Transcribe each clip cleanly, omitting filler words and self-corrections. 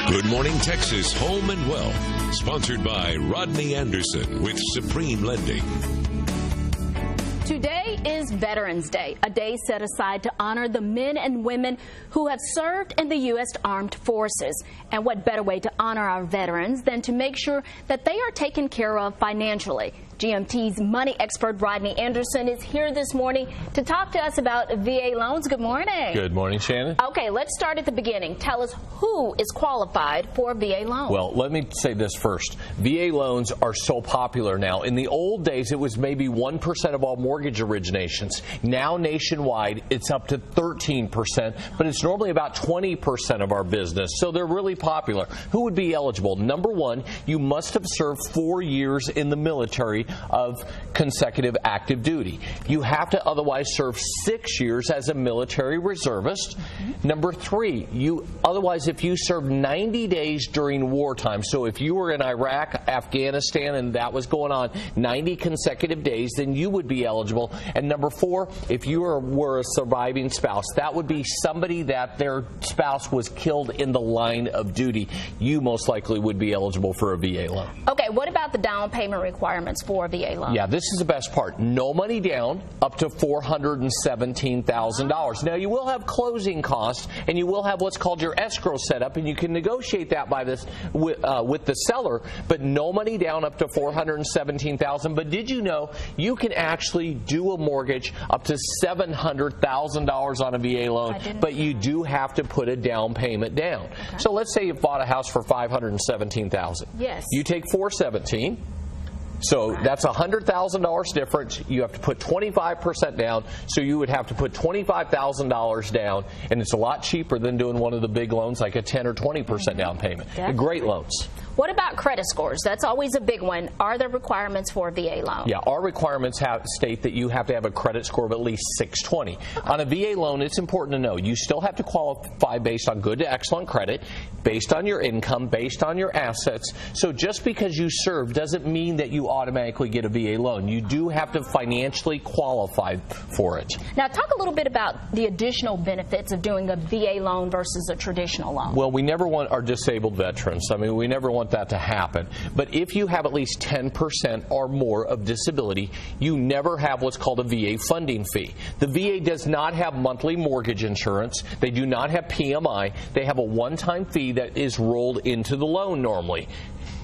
Good Morning Texas Home and Wealth, sponsored by Rodney Anderson with Supreme Lending. Today is Veterans Day, a day set aside to honor the men and women who have served in the U.S. Armed Forces. And what better way to honor our veterans than to make sure that they are taken care of financially? GMT's money expert Rodney Anderson is here this morning to talk to us about VA loans. Good morning. Good morning, Shannon. Okay, let's start at the beginning. Tell us who is qualified for a VA loan. Well, let me say this first. VA loans are so popular now. In the old days, it was maybe 1% of all mortgage originations. Now, nationwide, it's up to 13%, but it's normally about 20% of our business, so they're really popular. Who would be eligible? Number one, you must have served 4 years in the military of consecutive active duty. You have to otherwise serve 6 years as a military reservist. Number three, otherwise if you served 90 days during wartime, so if you were in Iraq, Afghanistan, and that was going on 90 consecutive days, then you would be eligible. And number four, if you were a surviving spouse, that would be somebody that their spouse was killed in the line of duty. You most likely would be eligible for a VA loan. Okay, what about the down payment requirements for a VA loan? Yeah, this is the best part. No money down, up to $417,000. Now, you will have closing costs, and you will have what's called your escrow set up, and you can negotiate that by this with the seller, but no money down up to $417,000. But did you know you can actually do a mortgage up to $700,000 on a VA loan, but you do have to put a down payment down. Okay. So let's say you bought a house for $517,000. Yes. You take $417,000. So that's $100,000 difference. You have to put 25% down, so you would have to put $25,000 down, and it's a lot cheaper than doing one of the big loans like a 10 or 20% down payment. Great loans. What about credit scores? That's always a big one. Are there requirements for a VA loan? Yeah, our requirements state that you have to have a credit score of at least 620. On a VA loan, it's important to know you still have to qualify based on good to excellent credit, based on your income, based on your assets. So just because you serve doesn't mean that you automatically get a VA loan. You do have to financially qualify for it. Now, talk a little bit about the additional benefits of doing a VA loan versus a traditional loan. Well, we never want our disabled veterans. I mean, we never want that to happen. But if you have at least 10% or more of disability, you never have what's called a VA funding fee. The VA does not have monthly mortgage insurance. They do not have PMI. They have a one-time fee that is rolled into the loan normally.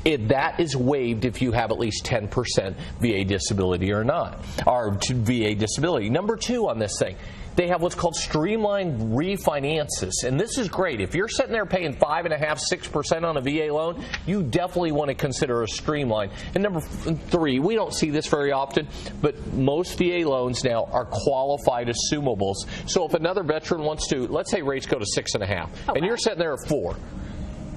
That is waived if you have at least 10% VA disability or not, or VA disability. Number two on this thing, they have what's called streamlined refinances, and this is great. If you're sitting there paying 5.5%, 6% on a VA loan, you definitely want to consider a streamline. And number three, we don't see this very often, but most VA loans now are qualified assumables. So if another veteran wants to, let's say rates go to 6.5, and you're sitting there at 4.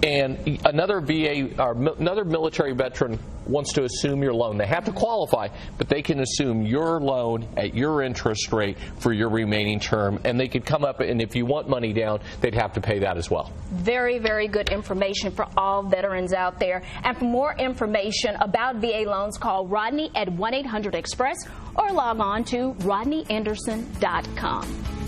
And another VA or another military veteran wants to assume your loan. They have to qualify, but they can assume your loan at your interest rate for your remaining term. And they could come up, and if you want money down, they'd have to pay that as well. Very, very good information for all veterans out there. And for more information about VA loans, call Rodney at 1-800-EXPRESS or log on to rodneyanderson.com.